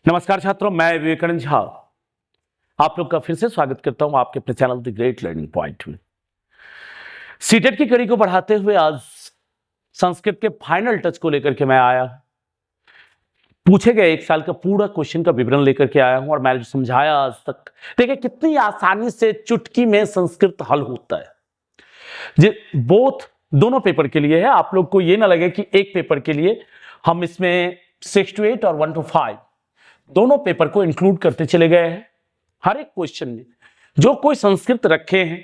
नमस्कार छात्रों, मैं विवेकानंद झा आप लोग का फिर से स्वागत करता हूं आपके अपने channel the great learning point में। सीटेट की कड़ी को बढ़ाते हुए आज संस्कृत के फाइनल टच को लेकर के मैं आया। पूछे गए एक साल का पूरा क्वेश्चन का विवरण लेकर के आया हूं और मैंने समझाया आज तक। देखिए कितनी आसानी से चुटकी में संस्कृत हल होता है। दोनों पेपर के लिए है। आप लोग को यह ना लगे कि एक पेपर के लिए हम इसमें 6 to 8 और 1 to 5 दोनों पेपर को इंक्लूड करते चले गए हैं। हर एक क्वेश्चन में जो कोई संस्कृत रखे हैं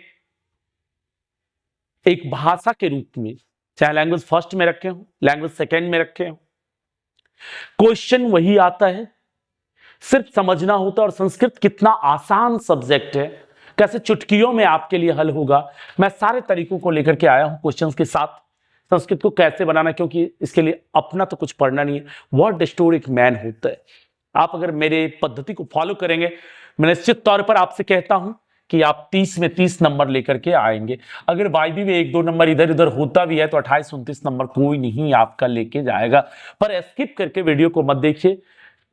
एक भाषा के रूप में, चाहे लैंग्वेज फर्स्ट में रखे हो, लैंग्वेज सेकेंड में रखे हो, क्वेश्चन वही आता है, सिर्फ समझना होता है। और संस्कृत कितना आसान सब्जेक्ट है, कैसे चुटकियों में आपके लिए हल होगा, मैं सारे तरीकों को लेकर के आया हूं क्वेश्चंस के साथ। संस्कृत को कैसे बनाना, क्योंकि इसके लिए अपना तो कुछ पढ़ना नहीं है, वर्ड स्टोर एक मैन होता है। आप अगर मेरे पद्धति को फॉलो करेंगे, मैं निश्चित तौर पर आपसे कहता हूं कि आप 30 में 30 नंबर लेकर के आएंगे। अगर वाईबी में 1-2 नंबर इधर उधर होता भी है तो 28-29 नंबर कोई नहीं आपका लेके जाएगा। पर स्किप करके वीडियो को मत देखिए।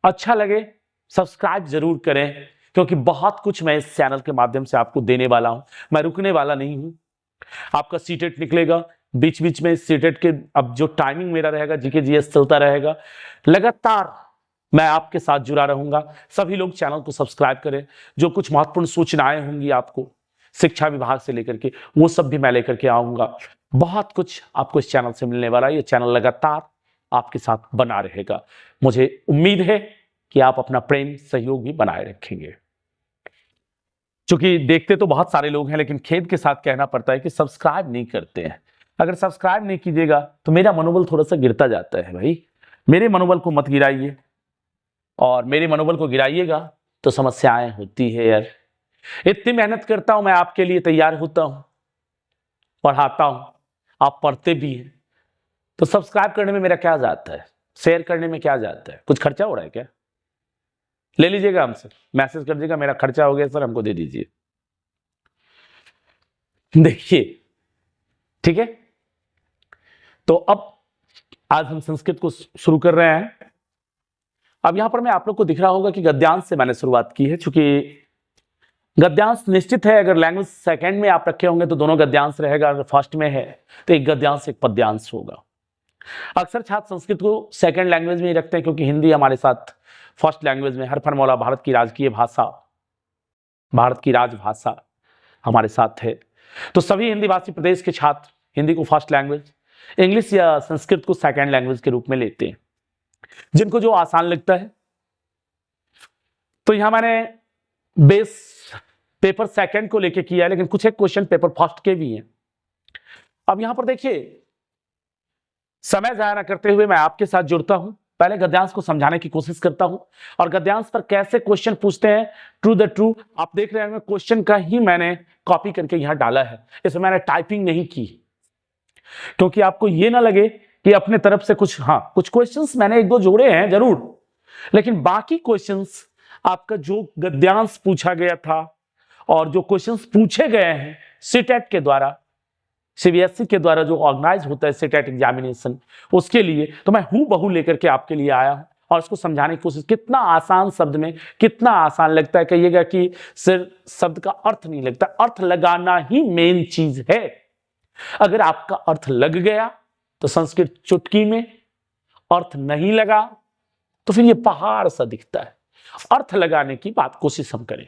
अच्छा लगे सब्सक्राइब जरूर करें, क्योंकि बहुत कुछ मैं इस चैनल के माध्यम से आपको देने वाला हूं। मैं रुकने वाला नहीं हूं। आपका सीटेट निकलेगा, बीच बीच में सीटेट के अब जो टाइमिंग मेरा रहेगा, जीके जीएस चलता रहेगा, लगातार मैं आपके साथ जुड़ा रहूंगा। सभी लोग चैनल को सब्सक्राइब करें। जो कुछ महत्वपूर्ण सूचनाएं होंगी आपको शिक्षा विभाग से लेकर के, वो सब भी मैं लेकर के आऊंगा। बहुत कुछ आपको इस चैनल से मिलने वाला है। ये चैनल लगातार आपके साथ बना रहेगा। मुझे उम्मीद है कि आप अपना प्रेम सहयोग भी बनाए रखेंगे। चूंकि देखते तो बहुत सारे लोग हैं, लेकिन खेद के साथ कहना पड़ता है कि सब्सक्राइब नहीं करते हैं। अगर सब्सक्राइब नहीं कीजिएगा तो मेरा मनोबल थोड़ा सा गिरता जाता है। भाई मेरे मनोबल को मत गिराइए, और मेरे मनोबल को गिराइएगा तो समस्याएं होती है यार। इतनी मेहनत करता हूं मैं आपके लिए, तैयार होता हूं, पढ़ाता हूं, आप पढ़ते भी हैं, तो सब्सक्राइब करने में मेरा क्या जाता है, शेयर करने में क्या जाता है? कुछ खर्चा हो रहा है क्या? ले लीजिएगा हमसे, मैसेज कर दीजिएगा मेरा खर्चा हो गया सर, हमको दे दीजिए। देखिए ठीक है, तो अब आज हम संस्कृत को शुरू कर रहे हैं। अब यहां पर मैं आप लोग को दिख रहा होगा कि गद्यांश से मैंने शुरुआत की है। चूंकि गद्यांश निश्चित है, अगर लैंग्वेज सेकंड में आप रखे होंगे तो दोनों गद्यांश रहेगा, अगर फर्स्ट में है तो एक गद्यांश एक पद्यांश होगा। अक्सर छात्र संस्कृत को सेकंड लैंग्वेज में ही रखते हैं, क्योंकि हिंदी हमारे साथ फर्स्ट लैंग्वेज में, हरफनमौला भारत की राजकीय भाषा, भारत की राजभाषा हमारे साथ है। तो सभी हिंदी भाषी प्रदेश के छात्र हिंदी को फर्स्ट लैंग्वेज, इंग्लिश या संस्कृत को सेकंड लैंग्वेज के रूप में लेते हैं, जिनको जो आसान लगता है। तो यहां मैंने बेस पेपर सेकंड को लेके किया है, लेकिन कुछ एक क्वेश्चन पेपर फर्स्ट के भी हैं। अब यहां पर देखिए, समय जाया ना करते हुए मैं आपके साथ जुड़ता हूं। पहले गद्यांश को समझाने की कोशिश करता हूं, और गद्यांश पर कैसे क्वेश्चन पूछते हैं, ट्रू द ट्रू। आप देख रहे हैं क्वेश्चन का ही मैंने कॉपी करके यहां डाला है, इसमें मैंने टाइपिंग नहीं की, क्योंकि आपको यह ना लगे कि अपने तरफ से कुछ, हाँ कुछ क्वेश्चंस मैंने 1-2 जोड़े हैं जरूर, लेकिन बाकी क्वेश्चंस आपका जो गद्यांश पूछा गया था और जो क्वेश्चंस पूछे गए हैं सीटेट के द्वारा, सीबीएसई के द्वारा जो ऑर्गेनाइज होता है सीटेट एग्जामिनेशन, उसके लिए तो मैं हूबहू लेकर के आपके लिए आया हूं और उसको समझाने की कोशिश। कितना आसान शब्द में कितना आसान लगता है, कहिएगा कि सिर्फ शब्द का अर्थ नहीं लगता, अर्थ लगाना ही मेन चीज है। अगर आपका अर्थ लग गया तो संस्कृत चुटकी में, अर्थ नहीं लगा तो फिर ये पहाड़ सा दिखता है। अर्थ लगाने की बात कोशिश हम करें।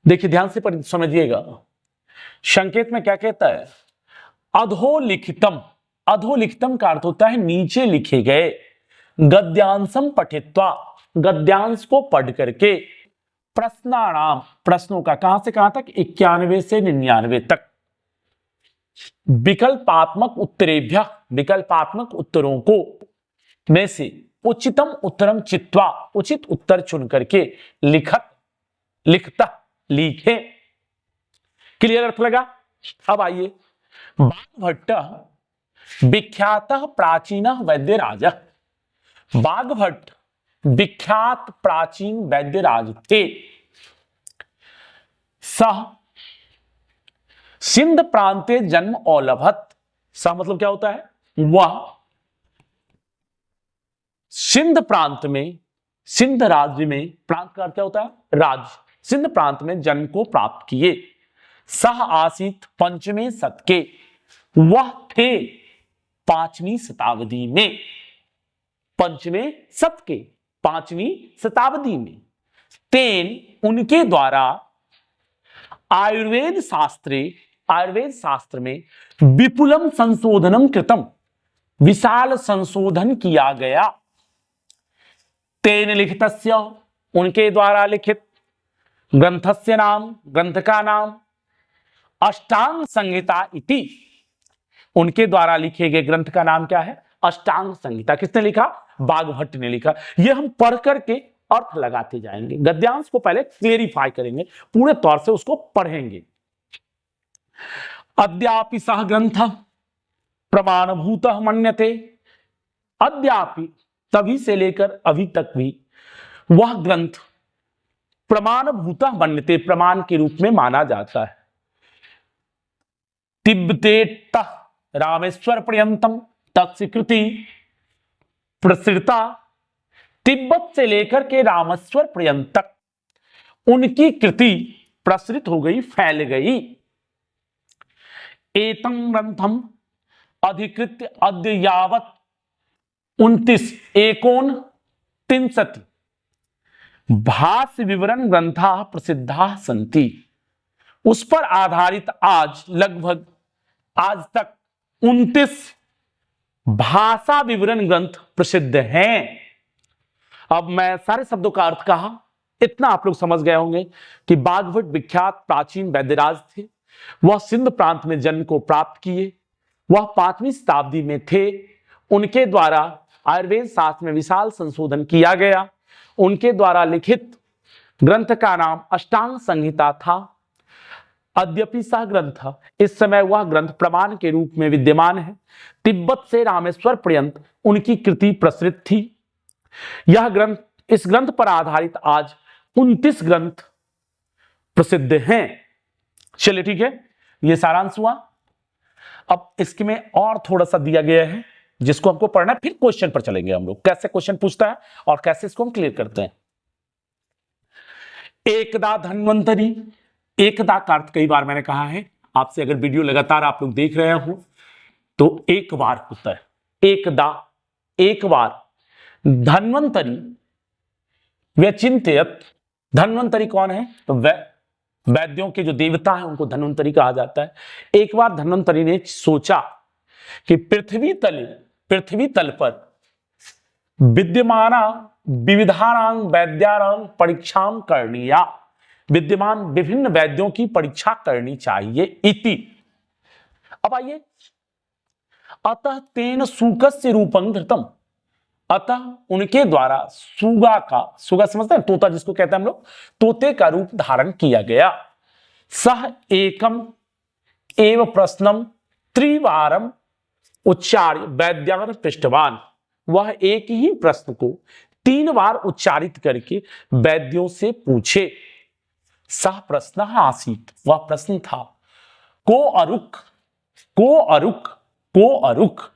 देखिए ध्यान से समझिएगा, संकेत में क्या कहता है, अधोलिखितम। अधोलिखितम का अर्थ होता है नीचे लिखे गए। गद्यांशम पठित्वा, गद्यांश को पढ़ करके, प्रश्नानाम, प्रश्नों का, कहां से कहां तक, 91 से 99 तक, विकल्पात्मक उत्तरेभ्य, विकल्पात्मक उत्तरों को में से उचितम उत्तरम चित्वा, उचित उत्तर चुन करके लिखत, लिखता, लिखे। क्लियर अर्थ लगा? अब आइए, बाघभट्ट विख्यात प्राचीन वैद्यराज। बाघभट्ट विख्यात प्राचीन वैद्यराज थे। सह सिंध प्रांते जन्म औलभत। सह मतलब क्या होता है? वह सिंध प्रांत में, सिंध राज्य में, प्रांत का अर्थ क्या होता है? राज्य। सिंध प्रांत में जन्म को प्राप्त किए। सह आसीत पंचमे शतके, वह थे 5वीं शताब्दी में। पंचमे शतके, 5वीं शताब्दी में। तेन, उनके द्वारा, आयुर्वेद शास्त्र में विपुलम संशोधनम कृतम, विशाल संशोधन किया गया। तेन लिखितस्य, उनके द्वारा लिखित, ग्रंथस्य नाम, ग्रंथ का नाम, अष्टांग संहिता इति, उनके द्वारा लिखे गए ग्रंथ का नाम क्या है? अष्टांग संहिता। किसने लिखा? बागभट्ट ने लिखा। यह हम पढ़ करके अर्थ लगाते जाएंगे। गद्यांश को पहले क्लेरिफाई करेंगे, पूरे तौर से उसको पढ़ेंगे। अद्यापि सह ग्रंथ प्रमाणभूत मन्यते, अद्यापि, तभी से लेकर अभी तक भी, वह ग्रंथ प्रमाणभूत मन्यते, प्रमाण के रूप में माना जाता है। तिब्बते रामेश्वर पर्यंतम तत्स्वीकृति प्रसृता, तिब्बत से लेकर के रामेश्वर पर्यंत तक उनकी कृति प्रसरित हो गई, फैल गई। एतं ग्रंथम अधिकृत्य अद्य यावत 29 भाष्य विवरण ग्रंथा प्रसिद्धा संति, उस पर आधारित आज लगभग, आज तक 29 भाषा विवरण ग्रंथ प्रसिद्ध हैं। अब मैं सारे शब्दों का अर्थ कहा, इतना आप लोग समझ गए होंगे कि बागभट्ट विख्यात प्राचीन वैद्यराज थे। वह सिंध प्रांत में जन्म को प्राप्त किए। वह 5वीं शताब्दी में थे। उनके द्वारा आयुर्वेद शास्त्र में विशाल संशोधन किया गया। उनके द्वारा लिखित ग्रंथ का नाम अष्टांग संहिता था। अद्यपि सह ग्रंथ, इस समय वह ग्रंथ प्रमाण के रूप में विद्यमान है। तिब्बत से रामेश्वर पर्यंत उनकी कृति प्रसरित थी। यह ग्रंथ, इस ग्रंथ पर आधारित आज 29 ग्रंथ प्रसिद्ध हैं। चलिए ठीक है, यह सारांश हुआ। अब इसके में और थोड़ा सा दिया गया है जिसको हमको पढ़ना है, फिर क्वेश्चन पर चलेंगे हम लोग, कैसे क्वेश्चन पूछता है और कैसे इसको हम क्लियर करते हैं। एकदा धन्वंतरी, एकदा का अर्थ कई बार मैंने कहा है आपसे, अगर वीडियो लगातार आप लोग देख रहे हो तो एक बार होता है, एकदा, एक बार। धन्वंतरी व्यचिंत्यत, धन्वंतरी कौन है? तो वैद्यों के जो देवता हैं उनको धन्वंतरी कहा जाता है। एक बार धन्वंतरी ने सोचा कि पृथ्वी तल पर विद्यमाना विविधानां वैद्यानां परीक्षां करणीया, विद्यमान विभिन्न वैद्यों की परीक्षा करनी चाहिए इति। अब आइए, अतः तेन सूकस्य रूपं धृतम, अतः उनके द्वारा सूगा का, सूगा समझते हैं तोता जिसको कहते हैं हम लोग, तोते का रूप धारण किया गया। सह एकम एव प्रश्नम त्रिवारम उच्चार्य वैद्यान पृष्ठवान, वह एक ही प्रश्न को 3 बार उच्चारित करके वैद्यों से पूछे। सह प्रश्न आसीत, वह प्रश्न था, को अरुक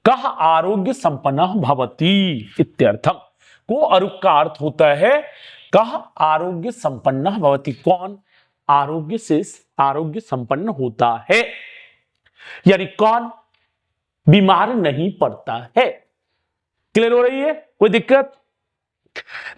कह आरोग्य संपन्न भवती इत्यर्थम। को अरुक का अर्थ होता है कह आरोग्य संपन्न भवती, कौन आरोग्य संपन्न होता है, यानी कौन बीमार नहीं पड़ता है। क्लियर हो रही है? कोई दिक्कत?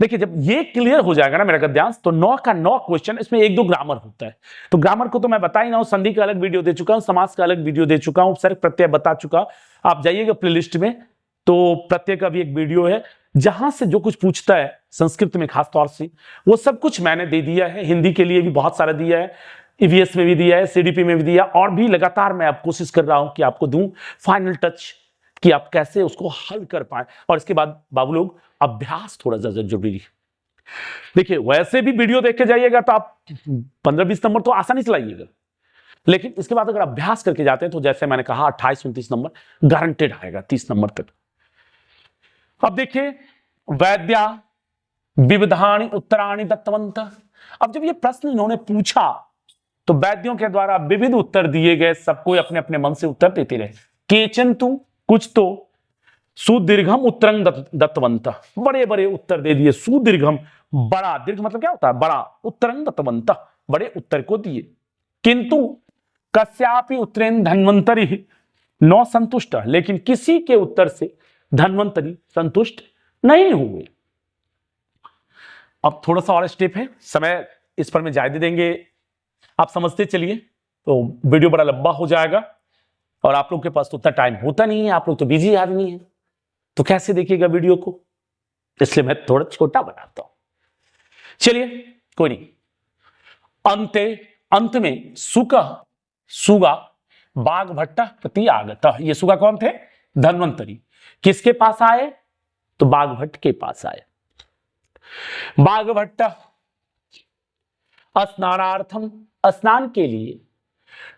देखिए, जब ये क्लियर हो जाएगा ना मेरा गद्यांश, तो 9 का 9 क्वेश्चन, इसमें 1-2 ग्रामर होता है। तो ग्रामर को तो मैं बता ही ना हूं, संधि का अलग वीडियो दे चुका हूं, समास का अलग वीडियो दे चुका हूं, उपसर्ग प्रत्यय बता चुका। आप जाइएगा प्लेलिस्ट में, तो प्रत्यय का भी एक वीडियो है, जहां से जो कुछ पूछता है संस्कृत में खास तौर से, वो सब कुछ मैंने दे दिया है। हिंदी के लिए भी बहुत सारा दिया है, ईवीएस में भी दिया है, सीडीपी में भी दिया, और भी लगातार मैं अब कोशिश कर रहा हूं कि आपको दूं फाइनल टच, कि आप कैसे उसको हल कर पाए। और इसके बाद बाबू लोग अभ्यास थोड़ा ज्यादा जरूरी है। देखिए, वैसे भी वीडियो देख के जाइएगा तो आप 15-20 नंबर तो आसानी से लाइएगा, लेकिन इसके बाद अगर अभ्यास करके जाते हैं तो जैसे मैंने कहा 28-29 नंबर गारंटेड आएगा, 30 नंबर तक। अब देखिए, वैद्या विविधानि उत्तराणि दत्तवंत। अब जब ये प्रश्न इन्होंने पूछा तो वैद्यों के द्वारा विविध उत्तर दिए गए, सबको अपने अपने मन से उत्तर देते रहे। केचन तु, कुछ तो सुदीर्घम उत्तरं दत्तवंत, बड़े बड़े उत्तर दे दिए। सुदीर्घम, बड़ा, दीर्घ मतलब क्या होता है? बड़ा। उत्तरं दत्तवंत, बड़े उत्तर को दिए। किंतु कस्यापि उत्तरेण धन्वंतरि न संतुष्ट, लेकिन किसी के उत्तर से धन्वंतरि संतुष्ट नहीं हुए। अब थोड़ा सा और स्टेप है, समय इस पर में ज्यादा देंगे, आप समझते चलिए, तो वीडियो बड़ा लंबा हो जाएगा और आप लोग के पास तो उतना टाइम होता नहीं है, आप लोग तो बिजी आदमी है, तो कैसे देखिएगा वीडियो को, इसलिए मैं थोड़ा छोटा बनाता हूं। चलिए कोई नहीं। अंत में सुगा बाघभट्ट प्रति आगत। ये सुगा कौन थे? धन्वंतरी। किसके पास आए? तो बाघभट्ट के पास आए। बाघभट्ट स्नानार्थम, स्नान के लिए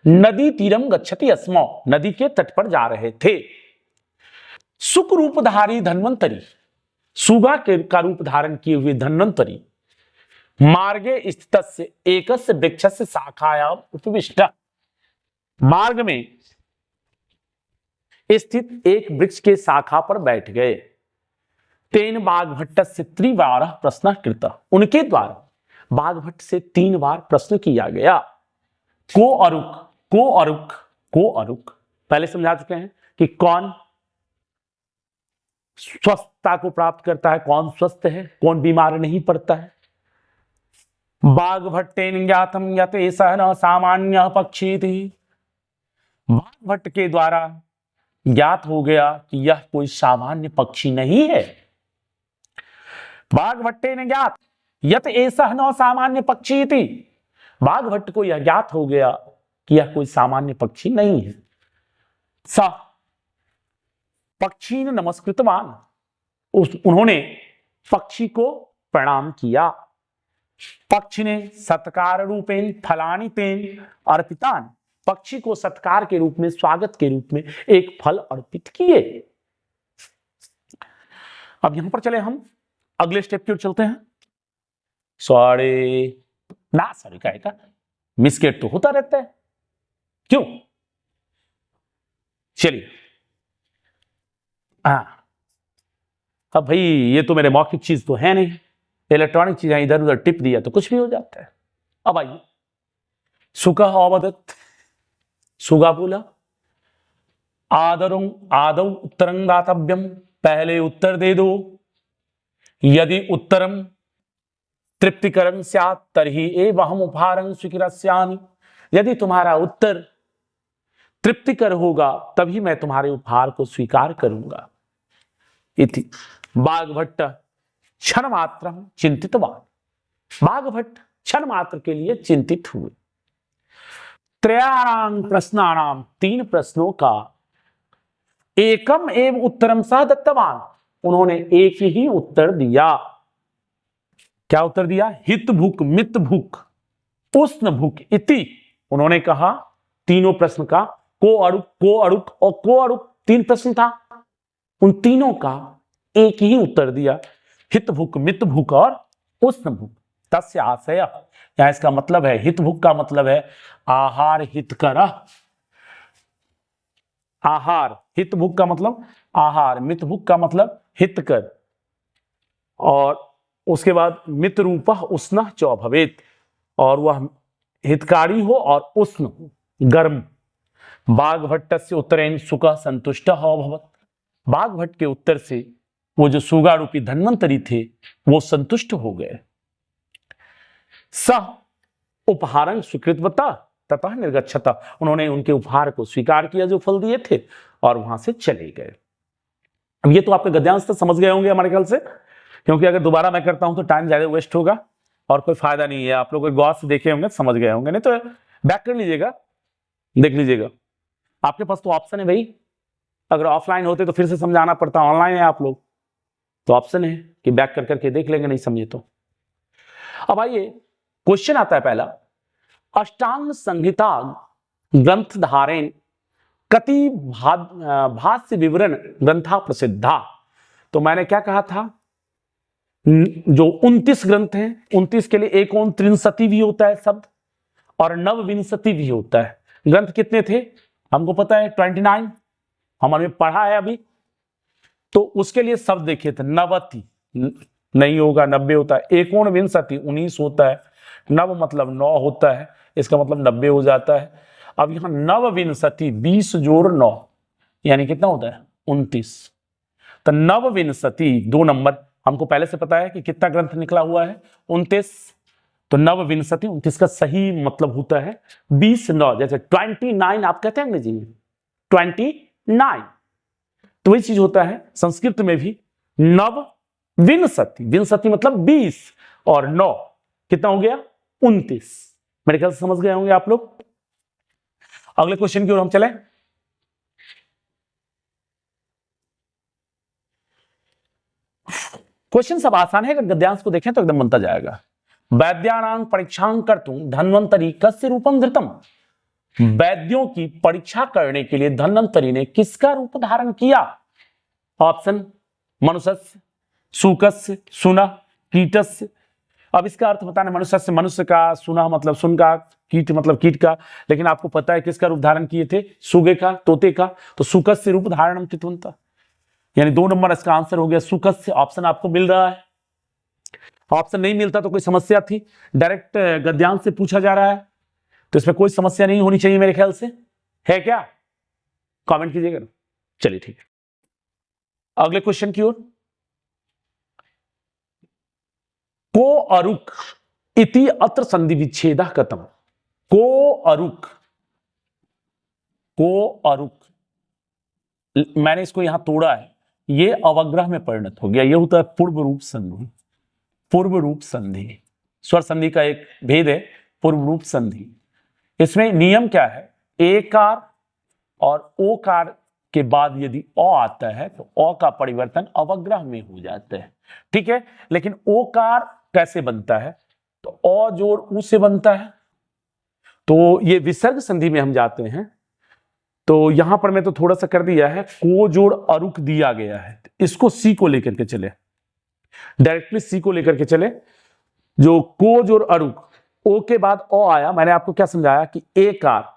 नदी तीरम गच्छति अस्मौ, नदी के तट पर जा रहे थे। सुक रूपधारी धन्वंतरी, सुगा के का रूप धारण किए हुए धन्वंतरी मार्गे स्थित एकस्य वृक्षस्य शाखायाम उपविष्ट, मार्ग में स्थित एक वृक्ष के शाखा पर बैठ गए। तेन बाघभट्ट से त्रिवार प्रश्न कृत, उनके द्वारा बाघभट्ट से 3 बार प्रश्न किया गया। को अरुक पहले समझा चुके हैं कि कौन स्वस्थता को प्राप्त करता है, कौन स्वस्थ है, कौन बीमार नहीं पड़ता है। बाघभट्टेन ज्ञातम यत एषः न सामान्य पक्षी थी, बाघभट्ट के द्वारा ज्ञात हो गया कि यह कोई सामान्य पक्षी नहीं है। बाघभट्टेन ज्ञात यत एषः न सामान्य पक्षी थी, बाघभट्ट को यह ज्ञात हो गया कि यह कोई सामान्य पक्षी नहीं है। स पक्षी ने नमस्कृतवान, उन्होंने पक्षी को प्रणाम किया। पक्षी ने सत्कार रूपेण फलानि तेन अर्पितान, पक्षी को सत्कार के रूप में, स्वागत के रूप में एक फल अर्पित किए। अब यहां पर चले हम अगले स्टेप की ओर चलते हैं। सॉरी का मिसकेट तो होता रहता है, क्यों? चलिए, अब भाई ये तो मेरे मौखिक चीज तो है नहीं, इलेक्ट्रॉनिक चीजें इधर उधर टिप दिया तो कुछ भी हो जाता है। अब आइए, सुका अवदत्त, सुगा बोला आदौ उत्तरं दातव्यम, पहले उत्तर दे दो। यदि उत्तरम तृप्तिकरं स्यात् तर्हि एव अहम् उपहारं स्वीकरिष्यामि, यदि तुम्हारा उत्तर तृप्तिकर होगा तभी मैं तुम्हारे उपहार को स्वीकार करूंगा। इति बाघभट्ट क्षण मात्र चिंतितवान, बाघभट्ट क्षण मात्र के लिए चिंतित हुए। त्रयाणां प्रश्नानां, 3 प्रश्नों का एकम एव उत्तरम सह दत्तवान, उन्होंने एक ही उत्तर दिया। क्या उत्तर दिया? हित भूक, मित भूक, उष्ण भूक इति, उन्होंने कहा तीनों प्रश्न का को अड़ुक और को अड़ुक 3 प्रश्न था, उन तीनों का एक ही उत्तर दिया, हित भूक, मित भूक और उष्ण भूक। तस्य आशय, यहां इसका मतलब है, हित भूक का मतलब है आहार हितकर, आहार, हित भूक का मतलब आहार, मित भूक का मतलब हितकर, और उसके बाद मित रूप उष्ण च भवेत, और वह हितकारी हो और उष्ण हो, गर्म। बाघभट्ट से उत्तरेण सुका संतुष्ट अभवत, बाघभट्ट के उत्तर से वो जो सुगा रूपी धन्वंतरी थे वो संतुष्ट हो गए। सह उपहारं स्वीकृतवता ततः निर्गच्छता, उन्होंने उनके उपहार को स्वीकार किया जो फल दिए थे और वहां से चले गए। अब ये तो आपके गद्यांश तो समझ गए होंगे हमारे ख्याल से, क्योंकि अगर दोबारा मैं करता हूं तो टाइम ज्यादा वेस्ट होगा और कोई फायदा नहीं है। आप लोग गौर से देखे होंगे, समझ गए होंगे, नहीं तो बैक कर लीजिएगा, देख लीजिएगा। आपके पास तो ऑप्शन है भाई, अगर ऑफलाइन होते तो फिर से समझाना पड़ता, ऑनलाइन है आप लोग तो ऑप्शन है कि बैक कर करके देख लेंगे, नहीं समझे तो। अब आइए, क्वेश्चन आता है पहला, अष्टांग संहिता ग्रंथधारेण कति भाष्य विवरण ग्रंथा प्रसिद्धा। तो मैंने क्या कहा था, जो 29 ग्रंथ हैं, 29 के लिए एक ओम त्रिंशति भी होता है शब्द और नवविंशति भी होता है। ग्रंथ कितने थे हमको पता है, 29, हमने पढ़ा है अभी। तो उसके लिए शब्द देखे थे नवति, नहीं होगा, 90 होता है। एकोनविंशति 19 होता है, नव मतलब 9 होता है, इसका मतलब 90 हो जाता है। अब यहां नवविंशति 20 जोड़ 9 यानी कितना होता है 29। तो नवविंशति 2 नंबर, हमको पहले से पता है कि कितना ग्रंथ निकला हुआ है 29। तो नवविंशति 29 का सही मतलब होता है 20 9, जैसे 29 आप कहते हैं अंग्रेजी में 29। तो वही चीज होता है संस्कृत में भी, नवविंशति, विंशति मतलब 20 और 9 कितना हो गया 29। मेरे ख्याल से समझ गए होंगे आप लोग। अगले क्वेश्चन की ओर हम चले। क्वेश्चन सब आसान है, अगर गद्यांश को देखें तो एकदम बनता जाएगा। वैद्यानां परीक्षां कर्तुं धन्वंतरि कस्य रूपम धृतम्। वैद्यों की परीक्षा करने के लिए धन्वंतरि ने किसका रूप धारण किया? ऑप्शन मनुष्य, सूकस्य, सुना, कीटस्य। अब इसका अर्थ बताना, मनुष्य से मनुष्य का, सुना मतलब सुन का, कीट मतलब कीट का, लेकिन आपको पता है किसका रूप धारण किए थे? सुगे का, तोते का। तो सुकस्य रूप धारणम कृतवन्तः, यानी 2 नंबर इसका आंसर हो गया सुकस्य। ऑप्शन आपको मिल रहा है। ऑप्शन नहीं मिलता तो कोई समस्या थी, डायरेक्ट गद्यांश से पूछा जा रहा है तो इसमें कोई समस्या नहीं होनी चाहिए मेरे ख्याल से, है क्या? कमेंट कीजिएगा। चलिए ठीक है, अगले क्वेश्चन की ओर। को अरुक इति अत्र संधि विच्छेदः कथम। को अरुक, को अरुक, मैंने इसको यहां तोड़ा है, ये अवग्रह में परिणत हो गया। ये होता है पूर्व रूप संधि। पूर्व रूप संधि, स्वर संधि का एक भेद है पूर्व रूप संधि। इसमें नियम क्या है? एकार और ओकार के बाद यदि अ आता है तो अ का परिवर्तन अवग्रह में हो जाता है, ठीक है। लेकिन ओकार कैसे बनता है? तो अ जोड़ उ से बनता है। तो ये विसर्ग संधि में हम जाते हैं, तो यहां पर मैं तो थोड़ा सा कर दिया है, को जोड़ अरुक दिया गया है, इसको सी को लेकर के चले, डायरेक्टली सी को लेकर के चले। जो को जोड़ अरुक, ओ के बाद ओ आया, मैंने आपको क्या समझाया कि एकार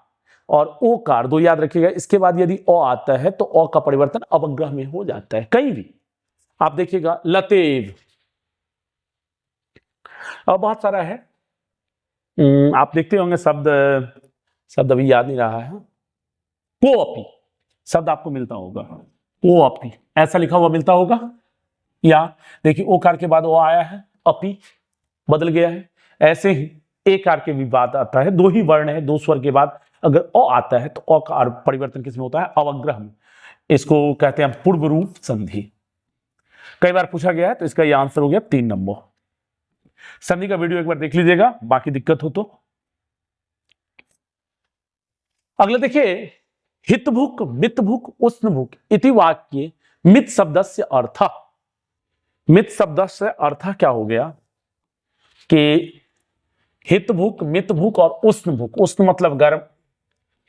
और ओकार दो याद रखिएगा, इसके बाद यदि ओ आता है तो ओ का परिवर्तन अवग्रह में हो जाता है कहीं भी। आप देखिएगा लतेव, अब बहुत सारा है, आप देखते होंगे शब्द अभी याद नहीं रहा है। कोअपी शब्द आपको मिलता होगा, कोअपी ऐसा लिखा हुआ मिलता होगा, या देखिए ओकार के बाद ओ आया है, अपी बदल गया है। ऐसे ही एकार के भी बाद आता है, 2 ही वर्ण है, 2 स्वर के बाद अगर ओ आता है तो ओ का परिवर्तन किसमें होता है? अवग्रह में। इसको कहते हैं पूर्व रूप संधि। कई बार पूछा गया है, तो इसका ये आंसर हो गया 3 नंबर। संधि का वीडियो एक बार देख लीजिएगा, बाकी दिक्कत हो तो। अगला देखिए, हितभुक मितभुक उष्णभुक इति वाक्ये मित शब्दस्य अर्थ। मित शब्दस्य अर्थ क्या हो गया कि हितभुक, मितभुक और उष्णभुक। उष्ण मतलब गर्म,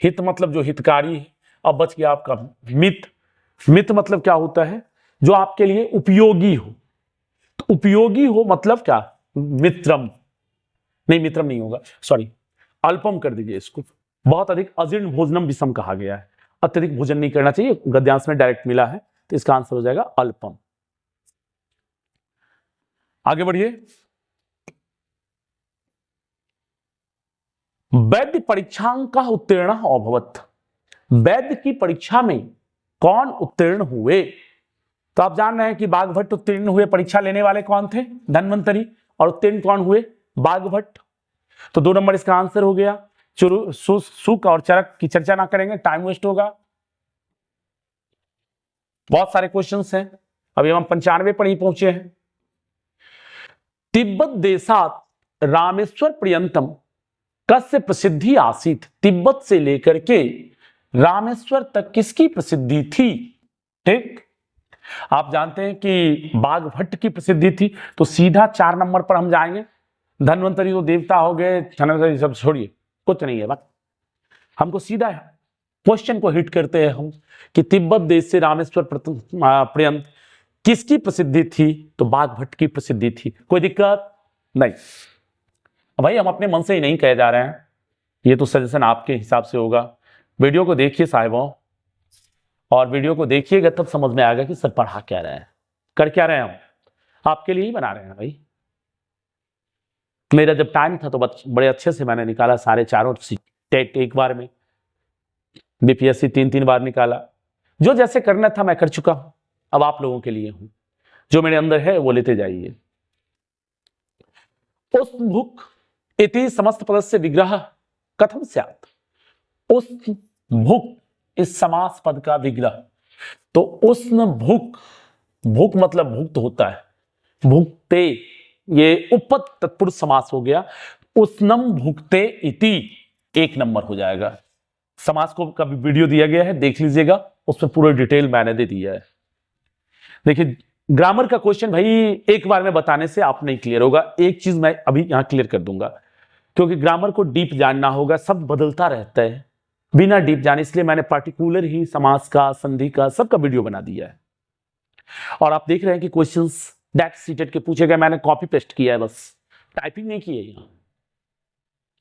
हित मतलब जो हितकारी है। अब बच गया आपका मित। मित मतलब क्या होता है? जो आपके लिए उपयोगी हो। तो उपयोगी हो मतलब क्या? मित्रम, नहीं मित्रम नहीं होगा, सॉरी अल्पम कर दीजिए इसको। बहुत अधिक अजीर्ण भोजनम विषम कहा गया है, अत्यधिक भोजन नहीं करना चाहिए, गद्यांश में डायरेक्ट मिला है, तो इसका आंसर हो जाएगा अल्पम। आगे बढ़िए। वैद्य परीक्षांक उत्तीर्ण अभवत। वैद्य की परीक्षा में कौन उत्तीर्ण हुए? तो आप जान रहे हैं कि बाघभट्ट उत्तीर्ण हुए। परीक्षा लेने वाले कौन थे? धन्वंतरी। और उत्तीर्ण कौन हुए? बाघभट्ट। तो 2 नंबर इसका आंसर हो गया। सुक और चरक की चर्चा ना करेंगे, टाइम वेस्ट होगा। बहुत सारे क्वेश्चंस हैं, अभी हम 95 पर ही पहुंचे हैं। तिब्बत देशात रामेश्वर पर्यंतम कस्य प्रसिद्धि आसीत। तिब्बत से लेकर के रामेश्वर तक किसकी प्रसिद्धि थी? ठीक, आप जानते हैं कि बाघभट्ट की प्रसिद्धि थी, तो सीधा 4 नंबर पर हम जाएंगे। धन्वंतरी तो देवता हो गए, धन्वंतरी सब छोड़िए, कुछ नहीं है बात। हमको सीधा क्वेश्चन को हिट करते हैं हम कि तिब्बत देश से रामेश्वर पर्यंत किसकी प्रसिद्धि थी? तो बाघभट्ट की प्रसिद्धि थी। कोई दिक्कत नहीं भाई, हम अपने मन से ही नहीं कहे जा रहे हैं, ये तो सजेशन आपके हिसाब से होगा। वीडियो को देखिए साहिबों, और वीडियो को देखिएगा तब समझ में आएगा कि सर पढ़ा क्या रहे हैं, कर क्या रहे हैं, हम आपके लिए ही बना रहे हैं भाई। मेरा जब टाइम था तो बड़े अच्छे से मैंने निकाला सारे चारों टेट एक बार में, बीपीएससी 3-3 बार निकाला। जो जैसे करना था मैं कर चुका हूं, अब आप लोगों के लिए हूं, जो मेरे अंदर है वो लेते जाइए। उस भूख इति समस्त पदस्य विग्रह कथम स्यात्, उस भूख इस समास पद का विग्रह, तो उष्ण भूख, भूख मतलब भुक्त होता है, भुक्ते ये उपपद तत्पुरुष समास हो गया, उष्णम भुक्ते इति 1 नंबर हो जाएगा। समास को कभी वीडियो दिया गया है, देख लीजिएगा, उसमें पूरे डिटेल मैंने दे दिया है। देखिए ग्रामर का क्वेश्चन भाई एक बार में बताने से आप नहीं क्लियर होगा, एक चीज मैं अभी यहां क्लियर कर दूंगा, क्योंकि ग्रामर को डीप जानना होगा, सब बदलता रहता है बिना डीप जाने, इसलिए मैंने पार्टिकुलर ही समास का, संधि का, सबका वीडियो बना दिया है। और आप देख रहे हैं कि क्वेश्चंस डेट सीटेट के पूछे गए, मैंने कॉपी पेस्ट किया है, बस टाइपिंग नहीं की है यहां,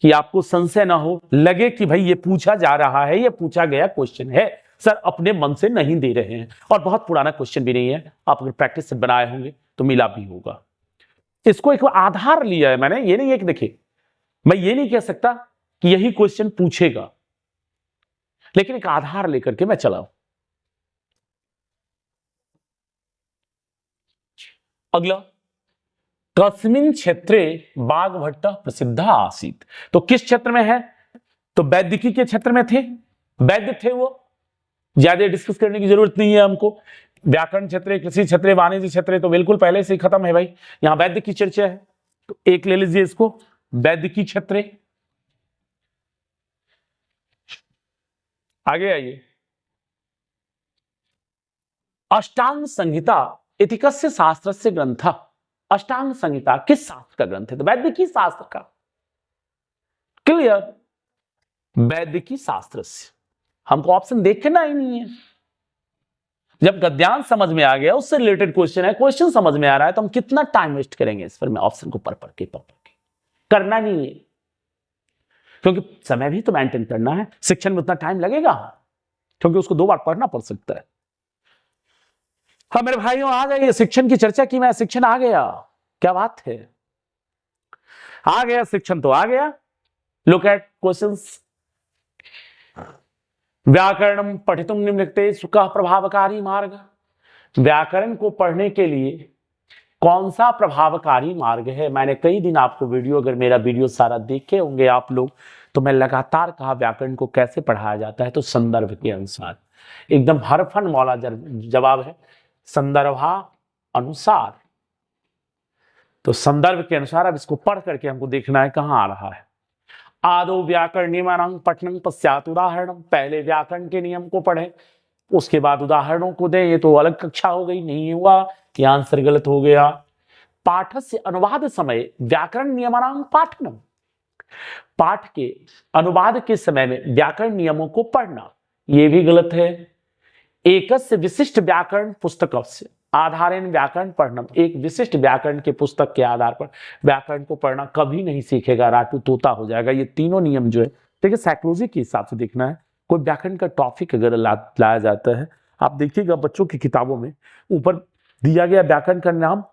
कि आपको संशय ना हो, लगे कि भाई ये पूछा जा रहा है, ये पूछा गया क्वेश्चन है, सर अपने मन से नहीं दे रहे हैं, और बहुत पुराना क्वेश्चन भी नहीं है, आप अगर प्रैक्टिस से बनाए होंगे तो मिला भी होगा। इसको एक आधार लिया है मैंने, ये नहीं है कि देखिए मैं ये नहीं कह सकता कि यही क्वेश्चन पूछेगा, लेकिन एक आधार लेकर के मैं चला हूं। अगला, कस्मिन् क्षेत्रे बाघभट्ट प्रसिद्ध आसीत, तो किस क्षेत्र में है, तो वैदिकी के क्षेत्र में थे, वैद्य थे वो, ज्यादा डिस्कस करने की जरूरत नहीं है हमको। व्याकरण क्षेत्र, कृषि क्षेत्र, वाणिज्य क्षेत्र तो बिल्कुल पहले से ही खत्म है भाई, यहां वैद्य की चर्चा है, तो एक ले लीजिए इसको, वैदिकी क्षेत्र। आगे आइए, अष्टांग संहिता इति कस्य शास्त्रस्य ग्रंथ, अष्टांग संहिता किस शास्त्र का ग्रंथ है, तो वैदिकी शास्त्र का, क्लियर, वैदिकी शास्त्र से, हमको ऑप्शन देखना ही नहीं है। जब गद्यांश समझ में आ गया, उससे रिलेटेड क्वेश्चन है, क्वेश्चन समझ में आ रहा है, तो हम कितना टाइम वेस्ट करेंगे इस पर, मैं ऑप्शन को पढ़ के करना नहीं है, क्योंकि समय भी तो मेंटेन करना है, शिक्षण में उतना टाइम लगेगा, क्योंकि उसको 2 बार पढ़ना पड़ सकता है। हाँ मेरे भाइयों आ जाइए, शिक्षण की चर्चा की मैं, शिक्षण आ गया, क्या बात है, आ गया शिक्षण, तो आ गया। लुक एट क्वेश्चंस, व्याकरणम पठितुम निम्नलिखिते सुखः प्रभावकारी मार्ग, व्याकरण को पढ़ने के लिए कौन सा प्रभावकारी मार्ग है। मैंने कई दिन आपको वीडियो, अगर मेरा वीडियो सारा देखे होंगे आप लोग, तो मैं लगातार कहा व्याकरण को कैसे पढ़ाया जाता है, तो संदर्भ के अनुसार, एकदम हरफन वाला जवाब है, संदर्भा अनुसार, तो संदर्भ के अनुसार अब इसको पढ़ करके हमको देखना है कहां आ रहा है। आदो व्याकरण नियमानां पठनं पश्चात उदाहरणम, पहले व्याकरण के नियम को पढ़े, उसके बाद उदाहरणों को दें, ये तो अलग कक्षा हो गई, नहीं हुआ, ये आंसर गलत हो गया। पाठस्य अनुवाद समय व्याकरण नियमानां पाठनम, पाठ के अनुवाद के समय में व्याकरण नियमों को पढ़ना, ये भी गलत है। एकस्य विशिष्ट व्याकरण पुस्तकस्य आधारेण व्याकरण पढ़ना, एक विशिष्ट व्याकरण के पुस्तक के आधार पर व्याकरण को पढ़ना कभी नहीं सीखेगा, राटू तोता हो जाएगा। ये तीनों नियम जो है, देखिए साइकोलॉजी के हिसाब से देखना है, कोई व्याकरण का टॉपिक अगर लाया जाता है, आप देखिएगा बच्चों की किताबों में ऊपर दिया गया व्याकरण का नाम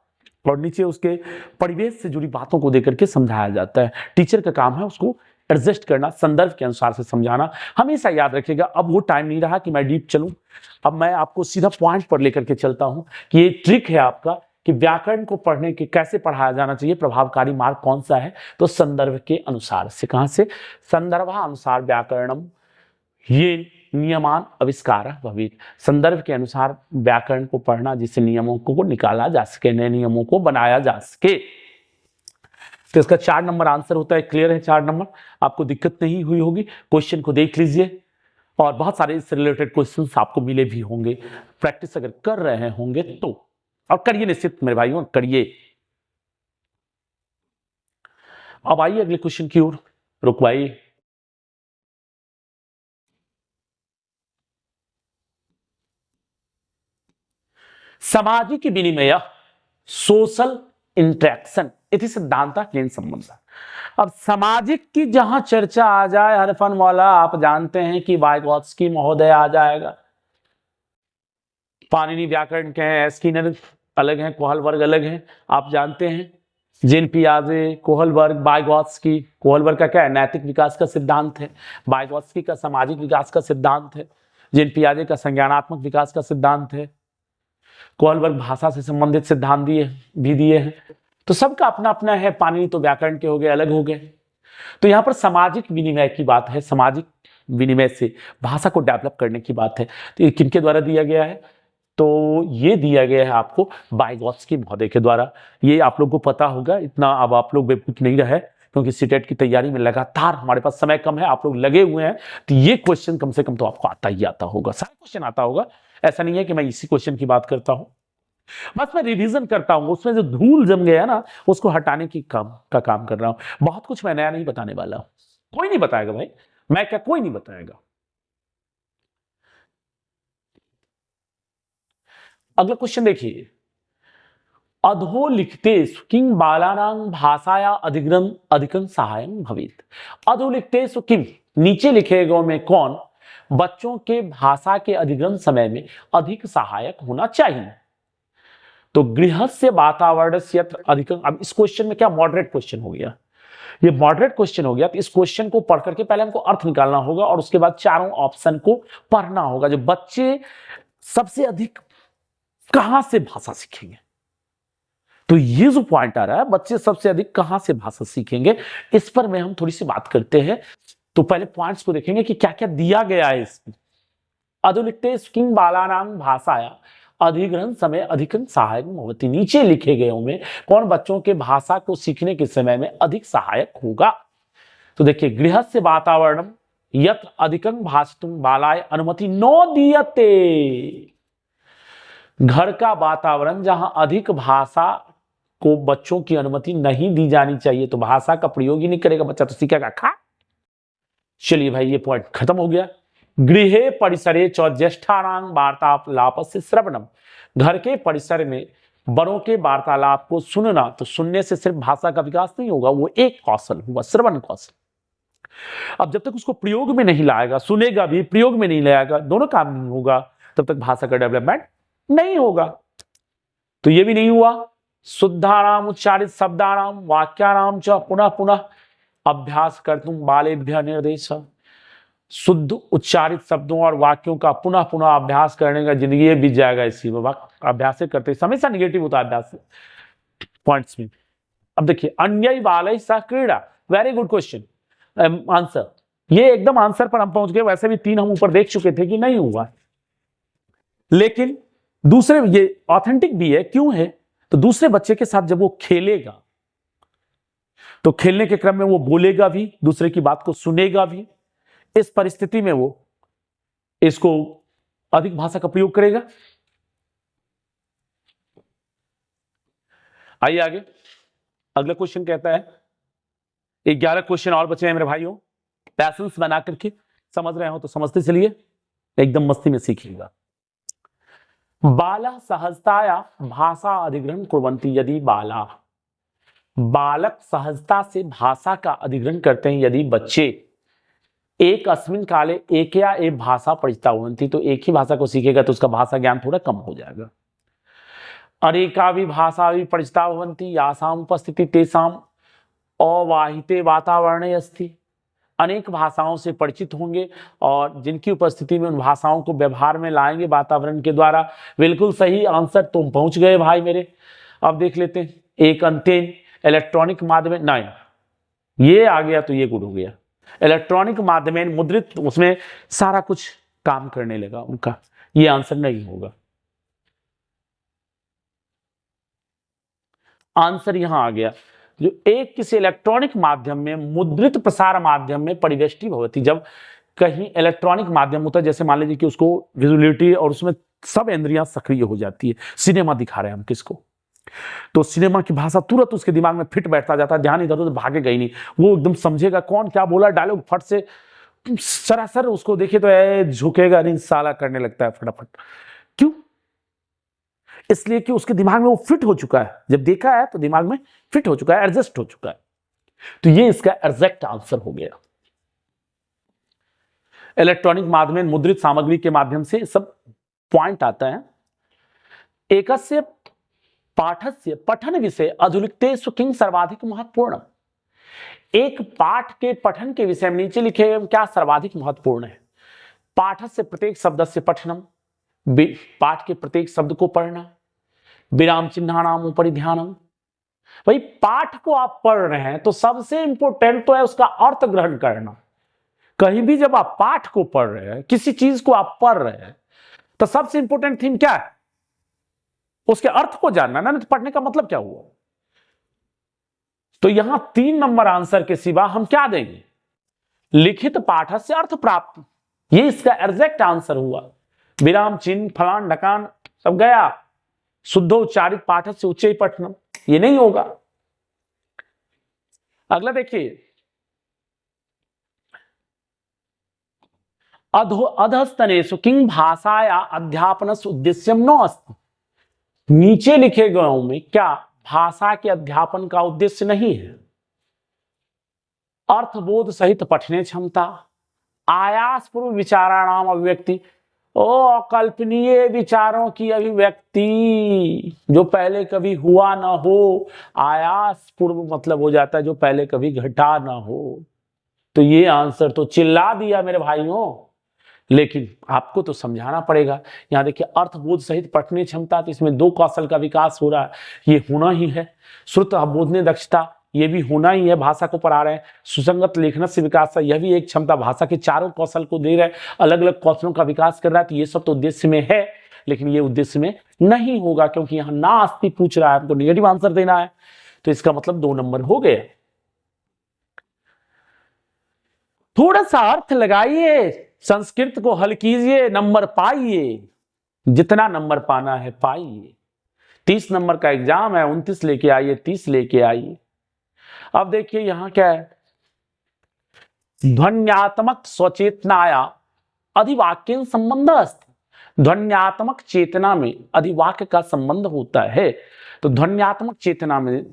और नीचे उसके परिवेश से जुड़ी बातों को देकर के समझाया जाता है। टीचर का काम है उसको एडजस्ट करना, संदर्भ के अनुसार से समझाना, हमेशा याद रखिएगा। अब वो टाइम नहीं रहा कि मैं डीप चलूं, अब मैं आपको सीधा पॉइंट पर लेकर के चलता हूं कि ये ट्रिक है आपका कि व्याकरण को पढ़ने के कैसे पढ़ाया जाना चाहिए, प्रभावकारी मार्ग कौन सा है, तो संदर्भ के अनुसार से, कहां से, संदर्भानुसार व्याकरणम ये नियमान आविष्कार भवित, संदर्भ के अनुसार व्याकरण को पढ़ना जिससे नियमों को निकाला जा सके, नए नियमों को बनाया जा सके। तो इसका 4 नंबर आंसर होता है, क्लियर है 4 नंबर, आपको दिक्कत नहीं हुई होगी। क्वेश्चन को देख लीजिए, और बहुत सारे इससे रिलेटेड क्वेश्चंस आपको मिले भी होंगे, प्रैक्टिस अगर कर रहे होंगे तो, और करिए निश्चित मेरे भाइयों, करिए। अब आइए अगले क्वेश्चन की ओर, रुकवाइए। सामाजिक विनिमय सोशल इंटरेक्शन इति सिद्धांत केन संबंध। अब सामाजिक की जहां चर्चा आ जाए, हरफन वाला, आप जानते हैं कि वाइगोत्स्की महोदय आ जाएगा, पाणिनि व्याकरण के हैं, स्किनर अलग हैं, कोहलबर्ग अलग हैं, आप जानते हैं। जीन पियाजे, कोहलबर्ग, वाइगॉत्स्की। कोहलबर्ग का क्या है, नैतिक विकास का सिद्धांत है। वाइगॉत्स्की का सामाजिक विकास का सिद्धांत है। जीन पियाजे का संज्ञानात्मक विकास का सिद्धांत है। कोहलबर्ग भाषा से संबंधित सिद्धांत भी दिए हैं। तो सबका अपना अपना है। पाणिनि तो व्याकरण के हो गए, अलग हो गए। तो यहां पर सामाजिक विनिमय की बात है, सामाजिक विनिमय से भाषा को डेवलप करने की बात है। तो ये किनके द्वारा दिया गया है, तो ये दिया गया है आपको वाइगॉत्स्की महोदय के द्वारा। ये आप लोग को पता होगा, इतना अब आप लोग बेवकूफ नहीं रहे, क्योंकि सीटेट की तैयारी में लगातार हमारे पास समय कम है, आप लोग लगे हुए हैं। तो ये क्वेश्चन कम से कम तो आपको आता ही आता होगा, सारा क्वेश्चन आता होगा। ऐसा नहीं है कि मैं इसी क्वेश्चन की बात करता हूं, बस मैं रिवीजन करता हूं, उसमें जो धूल जम गया ना उसको हटाने की काम कर रहा हूं। बहुत कुछ मैं नया नहीं बताने वाला हूं, कोई नहीं बताएगा भाई, मैं क्या, कोई नहीं बताएगा। अगला क्वेश्चन देखिए, अधो लिखतेषु किं बालानां भाषाया अधिकं सहायं भवेत्। अधो लिखतेषु किं, नीचे लिखे गए में कौन बच्चों के भाषा के अधिग्रहण समय में अधिक सहायक होना चाहिए। तो गृहस्य वातावरणस्य अधिकं, अब इस क्वेश्चन में क्या मॉडरेट क्वेश्चन हो गया, ये मॉडरेट क्वेश्चन हो गया। तो इस क्वेश्चन को पढ़ करके पहले हमको अर्थ निकालना होगा और उसके बाद चारों ऑप्शन को पढ़ना होगा। जो बच्चे सबसे अधिक कहां से भाषा सीखेंगे, तो ये जो पॉइंट आ रहा है, बच्चे सबसे अधिक कहां से भाषा सीखेंगे, इस पर में हम थोड़ी सी बात करते हैं। तो पहले पॉइंट्स को देखेंगे कि क्या क्या दिया गया है इसमें। अधोलिखतेषु किं बालानां भाषाया अधिग्रहण समय अधिकं सहायक भवति। नीचे लिखे गए में कौन बच्चों के भाषा को सीखने के समय में अधिक सहायक होगा। तो देखिए, गृहस्य वातावरणम यत् अधिकं भाषितुं बालाय अनुमति न दीयते। घर का वातावरण जहां अधिक भाषा को बच्चों की अनुमति नहीं दी जानी चाहिए, तो भाषा का प्रयोग ही नहीं करेगा बच्चा, तो सीखेगा खा। चलिए भाई, ये पॉइंट खत्म हो गया। गृहे परिसरे च ज्येष्ठानां वार्तालापस्य श्रवणम। घर के परिसर में बड़ों के वार्तालाप को सुनना, तो सुनने से सिर्फ भाषा का विकास नहीं होगा, वो एक कौशल हुआ, श्रवण कौशल। अब जब तक उसको प्रयोग में नहीं लाएगा, सुनेगा भी प्रयोग में नहीं लाएगा, दोनों काम नहीं होगा, तब तक भाषा का डेवलपमेंट नहीं होगा। तो ये भी नहीं हुआ। शुद्धानाम उच्चारित शब्दानाम वाक्यानाम च पुनः पुनः अभ्यास कर्तुम बालेभ्यः निर्देश। शुद्ध उच्चारित शब्दों और वाक्यों का पुनः पुनः अभ्यास करने का जिंदगी बीत जाएगा इसी में। अभ्यास करते हमेशा निगेटिव होता है अभ्यास पॉइंट्स में। अब देखिए, अन्य बालय सह क्रीड़ा, वेरी गुड क्वेश्चन आंसर। ये एकदम आंसर पर हम पहुंच गए। वैसे भी 3 हम ऊपर देख चुके थे कि नहीं हुआ, लेकिन दूसरे ये ऑथेंटिक भी है। क्यों है, तो दूसरे बच्चे के साथ जब वो खेलेगा, तो खेलने के क्रम में वो बोलेगा भी, दूसरे की बात को सुनेगा भी। इस परिस्थिति में वो इसको अधिक भाषा का प्रयोग करेगा। आइए आगे, अगला क्वेश्चन कहता है, 11 क्वेश्चन और बचे हैं मेरे भाइयों। पैसेंस बना करके समझ रहे हो तो समझते चलिए, एकदम मस्ती में सीखिएगा। बाला सहजताया भाषा अधिग्रहण कुर्वन्ति। यदि बालक सहजता से भाषा का अधिग्रहण करते हैं, यदि बच्चे एक अस्मिन काले एक या एक भाषा पठिता हुवन्ति, तो एक ही भाषा को सीखेगा तो उसका भाषा ज्ञान थोड़ा कम हो जाएगा। अनेका भी भाषा भी पठिता हुवन्ति यासाम उपस्थिति तेसाम अवाहिते वातावरणे अस्ति। अनेक भाषाओं से परिचित होंगे और जिनकी उपस्थिति में उन भाषाओं को व्यवहार में लाएंगे वातावरण के द्वारा। बिल्कुल सही आंसर, तुम पहुंच गए भाई मेरे। अब देख लेते हैं, एक अंतेन इलेक्ट्रॉनिक माध्यम, नहीं ये आ गया तो ये गुड हो गया। इलेक्ट्रॉनिक माध्यम मुद्रित, उसमें सारा कुछ काम करने लगा उनका, ये आंसर नहीं होगा। आंसर यहां आ गया, जो एक किसी इलेक्ट्रॉनिक माध्यम में मुद्रित प्रसार माध्यम में परिवेष्टि भवति। जब कहीं इलेक्ट्रॉनिक माध्यम होता है, जैसे मान लीजिए कि उसको विजुअलिटी और उसमें सब इंद्रियां सक्रिय हो जाती है। सिनेमा दिखा रहे हैं हम किसको, तो सिनेमा की भाषा तुरंत उसके दिमाग में फिट बैठता जाता है, ध्यान इधर उधर भागेगा ही नहीं, वो एकदम समझेगा कौन क्या बोला, डायलॉग फट से सरासर उसको देखे तो झुकेगा नहीं, साला करने लगता है फटाफट। क्यों? इसलिए कि उसके दिमाग में वो फिट हो चुका है, जब देखा है तो दिमाग में फिट हो चुका है, एडजस्ट हो चुका है। तो ये इसका एग्जैक्ट आंसर हो गया। इलेक्ट्रॉनिक माध्यम मुद्रित सामग्री के माध्यम से सब पॉइंट आता है। एकस्य पाठस्य पठन विषय अधुलिखितेषु किं सर्वाधिक महत्वपूर्ण। एक पाठ के पठन के विषय में नीचे लिखे क्या सर्वाधिक महत्वपूर्ण है। पाठस्य प्रत्येक शब्दस्य पठनम, पाठ के प्रत्येक शब्द को पढ़ना, विराम चिन्हानाम उपरि ध्यानम। भाई पाठ को आप पढ़ रहे हैं तो सबसे इंपॉर्टेंट तो है उसका अर्थ ग्रहण करना। कहीं भी जब आप पाठ को पढ़ रहे हैं, किसी चीज को आप पढ़ रहे हैं, तो सबसे इंपॉर्टेंट थिंग क्या है, उसके अर्थ को जानना ना। तो पढ़ने का मतलब क्या हुआ। तो यहां 3 नंबर आंसर के सिवा हम क्या देंगे, लिखित पाठ से अर्थ प्राप्त, ये इसका एग्जैक्ट आंसर हुआ। विराम चिन्ह फलान ढकान सब गया, शुद्ध उच्चारित पाठ से उच्च पठनम, ये नहीं होगा। अगला देखिए, अधस्तनेषु किं भाषाया अध्यापनस्य उद्देश्यम न अस्ति। नीचे लिखे गए में क्या भाषा के अध्यापन का उद्देश्य नहीं है। अर्थबोध सहित पठने क्षमता, आयास पूर्व विचाराणाम अभिव्यक्ति, अकल्पनीय विचारों की अभिव्यक्ति जो पहले कभी हुआ ना हो। आयास पूर्व मतलब हो जाता है जो पहले कभी घटा ना हो। तो ये आंसर तो चिल्ला दिया मेरे भाइयों, लेकिन आपको तो समझाना पड़ेगा। यहां देखिए अर्थबोध सहित पठनीय क्षमता, तो इसमें 2 कौशल का विकास हो रहा है, ये होना ही है। श्रुत बोधनीय दक्षता, ये भी होना ही है, भाषा को पढ़ा रहे हैं। सुसंगत लेखन से विकास है, यह भी एक क्षमता, भाषा के चारों कौशल को दे रहे हैं, अलग अलग कौशलों का विकास कर रहा है। तो ये सब तो उद्देश्य में है, लेकिन ये उद्देश्य में नहीं होगा क्योंकि यहां ना अस्ति पूछ रहा है, हमको निगेटिव आंसर देना है। तो इसका मतलब 2 नंबर हो गए। थोड़ा सा अर्थ लगाइए, संस्कृत को हल कीजिए, नंबर पाइए, जितना नंबर पाना है पाइए। 30 नंबर का एग्जाम है, 29 लेके आइए, 30 लेके आइए। अब देखिए यहां क्या है, ध्वन्यात्मक स्वचेतनाया अधिवाक्य संबंध अस्ति। ध्वन्यात्मक चेतना में अधिवाक्य का संबंध होता है। तो ध्वन्यात्मक चेतना में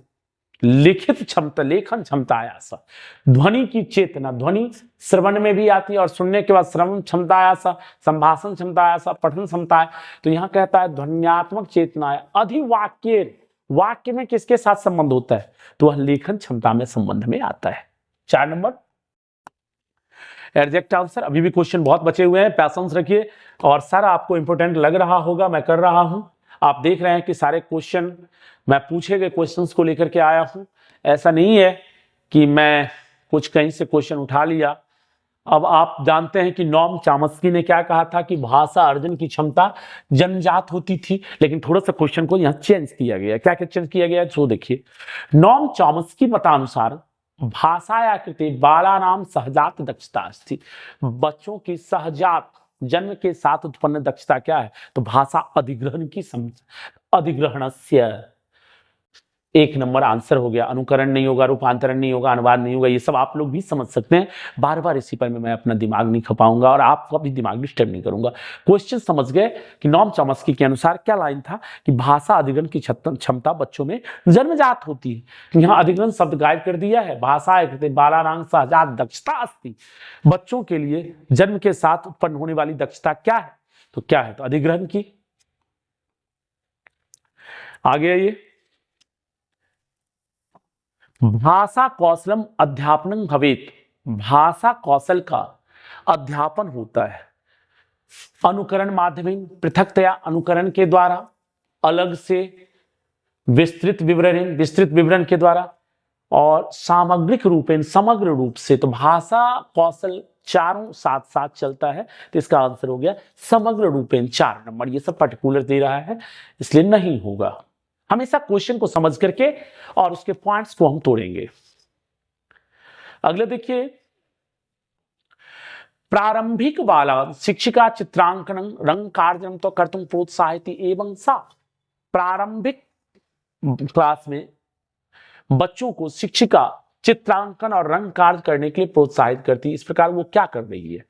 लिखित क्षमता, लेखन क्षमता आयासा, ध्वनि की चेतना, ध्वनि श्रवण में भी आती है और सुनने के बाद श्रवण क्षमता आयासा, संभाषण क्षमता आयासा, पठन क्षमता है। तो यहां कहता है ध्वन्यात्मक चेतना है अधिवाक्य, वाक्य में किसके साथ संबंध होता है, तो वह लेखन क्षमता में संबंध में आता है। 4 नंबर एग्जैक्ट आंसर। अभी भी क्वेश्चन बहुत बचे हुए हैं, पैशंस रखिए। और सारा आपको इंपॉर्टेंट लग रहा होगा, मैं कर रहा हूं। आप देख रहे हैं कि सारे क्वेश्चन मैं पूछे गए क्वेश्चंस को लेकर के आया हूं। ऐसा नहीं है कि मैं कुछ कहीं से क्वेश्चन उठा लिया। अब आप जानते हैं कि नॉम चॉम्स्की ने क्या कहा था कि भाषा अर्जन की क्षमता जन्मजात होती थी, लेकिन थोड़ा सा क्वेश्चन को यहाँ चेंज किया गया। क्या क्या चेंज किया गया है तो देखिए। नॉम चॉम्स्की मतानुसार भाषाया कृते बालानाम सहजात दक्षता अस्ति। बच्चों की सहजात जन्म के साथ उत्पन्न दक्षता क्या है, तो भाषा अधिग्रहण की अधिग्रहणस्य। 1 नंबर आंसर हो गया। अनुकरण नहीं होगा, रूपांतरण नहीं होगा, अनुवाद नहीं होगा, ये सब आप लोग भी समझ सकते हैं। बार बार इसी पर मैं अपना दिमाग नहीं खपाऊंगा और आपका भी दिमाग डिस्टर्ब नहीं करूंगा। क्वेश्चन समझ गए कि नॉम चॉम्स्की के अनुसार क्या लाइन था कि भाषा अधिग्रहण की क्षमता बच्चों में जन्मजात होती है। यहाँ अधिग्रहण शब्द गायब कर दिया है। भाषा बालानां सहजात दक्षता अस्ति। बच्चों के लिए जन्म के साथ उत्पन्न होने वाली दक्षता क्या है, तो क्या है, तो अधिग्रहण की। आगे आइए, भाषा कौशलम अध्यापनं भवेत। भाषा कौशल का अध्यापन होता है अनुकरण माध्यम, पृथकतया अनुकरण के द्वारा, अलग से विस्तृत विवरण के द्वारा, और सामग्रिक रूपेण समग्र रूप से। तो भाषा कौशल चारों साथ साथ चलता है। तो इसका आंसर हो गया समग्र रूपेण। 4 नंबर। ये सब पर्टिकुलर दे रहा है इसलिए नहीं होगा। हमेशा क्वेश्चन को समझ करके और उसके पॉइंट्स को हम तोड़ेंगे। अगले देखिए, प्रारंभिक बाला शिक्षिका चित्रांकन रंग कार्य तो कर्तुम प्रोत्साहित एवं सा। प्रारंभिक क्लास में बच्चों को शिक्षिका चित्रांकन और रंग कार्य करने के लिए प्रोत्साहित करती है। इस प्रकार वो क्या कर रही है,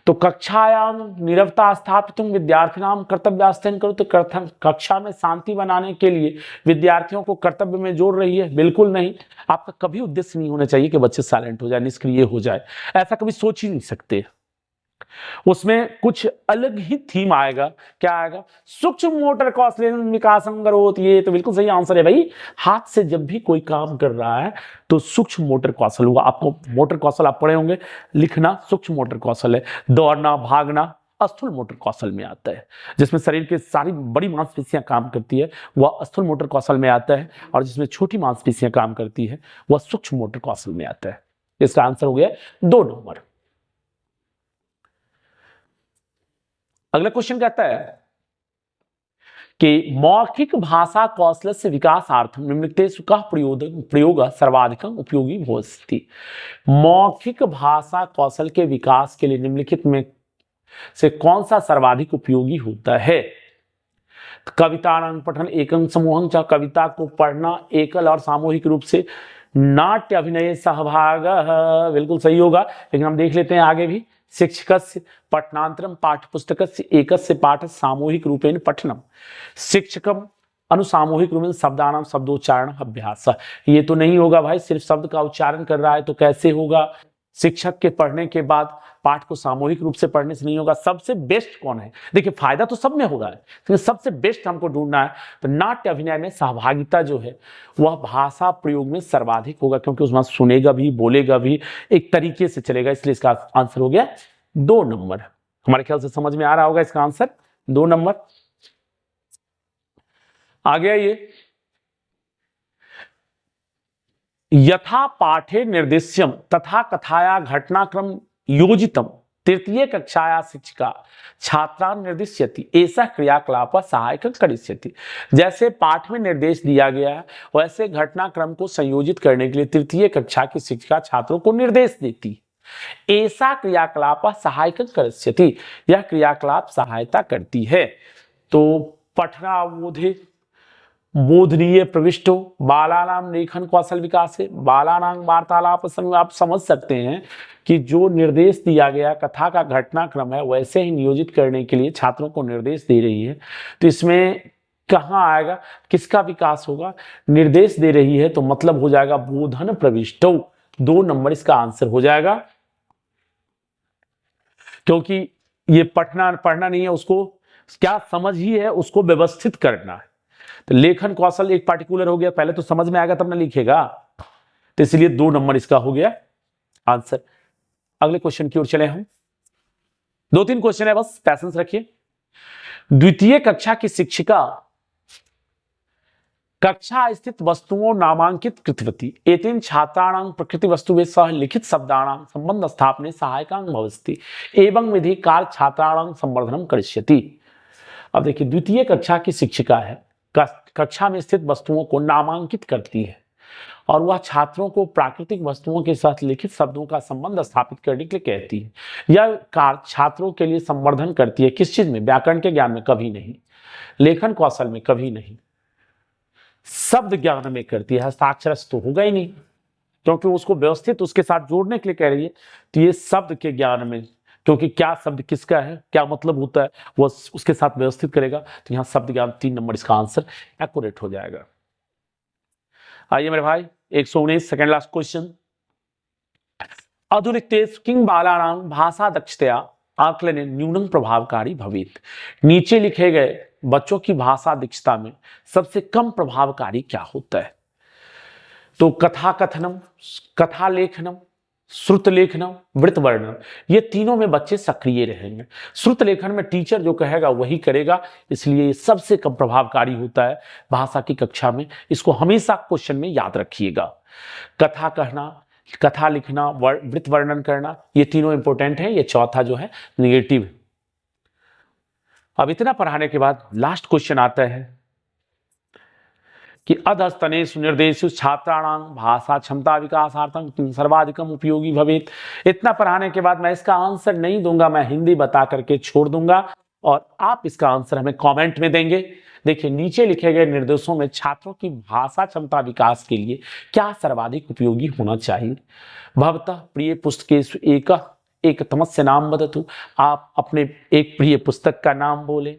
तो कक्षायाम निरवता स्थापित विद्यार्थिनाम कर्तव्यास्थान करो। तो कक्षा में शांति बनाने के लिए विद्यार्थियों को कर्तव्य में जोड़ रही है, बिल्कुल नहीं। आपका कभी उद्देश्य नहीं होना चाहिए कि बच्चे साइलेंट हो जाए, निष्क्रिय हो जाए, ऐसा कभी सोच ही नहीं सकते। उसमें कुछ अलग ही थीम आएगा। क्या आएगा? सूक्ष्म मोटर कौशल विकासम करोति। ये तो बिल्कुल सही आंसर है भाई। हाथ से जब भी कोई काम कर रहा है तो सूक्ष्म मोटर कौशल हुआ। आपको मोटर कौशल आप पढ़े होंगे, लिखना सूक्ष्म मोटर कौशल है। दौड़ना, भागना स्थूल मोटर कौशल में आता है। जिसमें शरीर की सारी बड़ी मांसपेशियां काम करती है वह स्थूल मोटर कौशल में आता है, और जिसमें छोटी मांसपेशियां काम करती है वह सूक्ष्म मोटर कौशल में आता है। इसका आंसर हो गया 2 नंबर। अगला क्वेश्चन कहता है कि मौखिक भाषा कौशल से विकासार्थम निम्नलिखितेषु कः प्रयोग सर्वाधिकम उपयोगी भविष्यति। मौखिक भाषा कौशल के विकास के लिए निम्नलिखित में से कौन सा सर्वाधिक उपयोगी होता है? कवितानां पठन एकं समूहं च। कविता को पढ़ना एकल और सामूहिक रूप से। नाट्य अभिनय सहभाग, बिल्कुल सही होगा। लेकिन हम देख लेते हैं आगे भी। शिक्षकस्य पठनांतरम पाठ्यपुस्तकस्य एकस्य पाठ सामूहिक रूपेण पठनम। शिक्षकम अनुसामूहिक रूपेण शब्दानां शब्दोच्चारण अभ्यास। ये तो नहीं होगा भाई, सिर्फ शब्द का उच्चारण कर रहा है तो कैसे होगा? शिक्षक के पढ़ने के बाद पाठ को सामूहिक रूप से पढ़ने से नहीं होगा। सबसे बेस्ट कौन है? देखिए फायदा तो सब में हो रहा है, लेकिन सबसे बेस्ट हमको ढूंढना है तो नाट्य अभिनय में सहभागिता जो है वह भाषा प्रयोग में सर्वाधिक होगा, क्योंकि उसमें सुनेगा भी, बोलेगा भी, एक तरीके से चलेगा। इसलिए इसका आंसर हो गया 2 नंबर। हमारे ख्याल से समझ में आ रहा होगा इसका आंसर 2 नंबर। आ गया ये यथा पाठे निर्देश्यम तथा कथाया घटनाक्रम योजितम तृतीय कक्षाया शिक्षिका छात्रान् निर्दिश्यति ऐसा क्रियाकलाप सहायक करिष्यति। जैसे पाठ में निर्देश दिया गया है वैसे घटनाक्रम को संयोजित करने के लिए तृतीय कक्षा की शिक्षिका छात्रों को निर्देश देती। ऐसा क्रियाकलाप सहायक करिष्यति, यह क्रियाकलाप सहायता करती है। तो पठनावबोधे बोधनीय प्रविष्टो बालानाम लेखन कौशल विकास है। बालानाम वार्तालाप समय आप समझ सकते हैं कि जो निर्देश दिया गया कथा का घटनाक्रम है वैसे ही नियोजित करने के लिए छात्रों को निर्देश दे रही है। तो इसमें कहाँ आएगा, किसका विकास होगा? निर्देश दे रही है तो मतलब हो जाएगा बोधन प्रविष्टो। 2 नंबर इसका आंसर हो जाएगा, क्योंकि ये पढ़ना नहीं है, उसको क्या समझ ही है, उसको व्यवस्थित करना है। तो लेखन कौशल एक पार्टिकुलर हो गया, पहले तो समझ में आएगा तब ना लिखेगा, तो इसलिए 2 नंबर इसका हो गया आंसर। अगले क्वेश्चन की ओर चले हम। 2-3 क्वेश्चन है बस, पैसेंस रखिए। द्वितीय कक्षा की शिक्षिका कक्षा स्थित वस्तुओं नामांकित कृतवती एतेन छात्राणां प्रकृति वस्तुभि सह लिखित शब्दानां संबंध स्थापने सहायकां भवति एवं विधि कार्य छात्राणां संवर्धनम करिष्यति। अब देखिए द्वितीय कक्षा की शिक्षिका है, कक्षा में स्थित वस्तुओं को नामांकित करती है और वह छात्रों को प्राकृतिक वस्तुओं के साथ लिखित शब्दों का संबंध स्थापित करने के लिए कहती है। यह कार्य छात्रों के लिए संवर्धन करती है। किस चीज में? व्याकरण के ज्ञान में कभी नहीं, लेखन कौशल में कभी नहीं, शब्द ज्ञान में करती है। हस्ताक्षरस्थ तो होगा ही नहीं, क्योंकि उसको व्यवस्थित उसके साथ जोड़ने के लिए कह रही है। तो ये शब्द के ज्ञान में, क्योंकि क्या शब्द किसका है, क्या मतलब होता है, वो उसके साथ व्यवस्थित करेगा। तो यहां शब्द ज्ञान 3 नंबर इसका आंसर एक्यूरेट हो जाएगा। आइए मेरे भाई 119 सेकंड लास्ट क्वेश्चन। अधुनिकतेषु किं बालानां भाषा दक्षतया आकलने न्यूनं प्रभावकारी भवेत्। नीचे लिखे गए बच्चों की भाषा दक्षता में सबसे कम प्रभावकारी क्या होता है? तो कथा कथनम, कथा लेखनम, श्रुत लेखनम, वृत्त वर्णन, ये तीनों में बच्चे सक्रिय रहेंगे। श्रुत लेखन में टीचर जो कहेगा वही करेगा, इसलिए ये सबसे कम प्रभावकारी होता है भाषा की कक्षा में। इसको हमेशा क्वेश्चन में याद रखिएगा। कथा कहना, कथा लिखना, वृत्त वर्णन करना, ये तीनों इंपॉर्टेंट हैं। ये चौथा जो है निगेटिव। अब इतना पढ़ाने के बाद लास्ट क्वेश्चन आता है कि अधस्तनेषु निर्देशेषु छात्राणां भाषा क्षमता विकासार्थं सर्वाधिकम उपयोगी भवेत्। इतना पढ़ाने के बाद मैं इसका आंसर नहीं दूंगा, मैं हिंदी बता करके छोड़ दूंगा और आप इसका आंसर हमें कमेंट में देंगे। देखिए नीचे लिखे गए निर्देशों में छात्रों की भाषा क्षमता विकास के लिए क्या सर्वाधिक उपयोगी होना चाहिए। भवतः प्रिय पुस्तकेषु एक तमस्य नाम वदतु। आप अपने एक प्रिय पुस्तक का नाम बोले।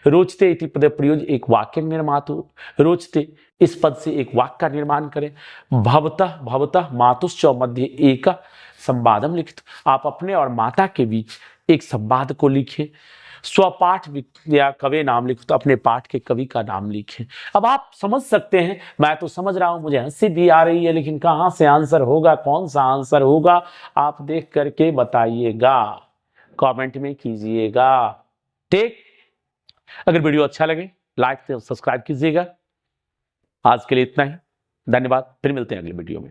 रोचते इति पद प्रयोज्य एक वाक्य निर्मातु। रोचते इस पद से एक वाक्य का निर्माण करें। भवतः मातुश्च मध्य एक संवादम लिखित। आप अपने और माता के बीच एक संवाद को लिखें। स्वपाठ या कवि नाम लिखो तो अपने पाठ के कवि का नाम लिखें। अब आप समझ सकते हैं, मैं तो समझ रहा हूं, मुझे हंसी भी आ रही है, लेकिन कहां से आंसर होगा, कौन सा आंसर होगा, आप देख करके बताइएगा, कमेंट में कीजिएगा। ठीक, अगर वीडियो अच्छा लगे लाइक से सब्सक्राइब कीजिएगा। आज के लिए इतना ही, धन्यवाद, फिर मिलते हैं अगले वीडियो में।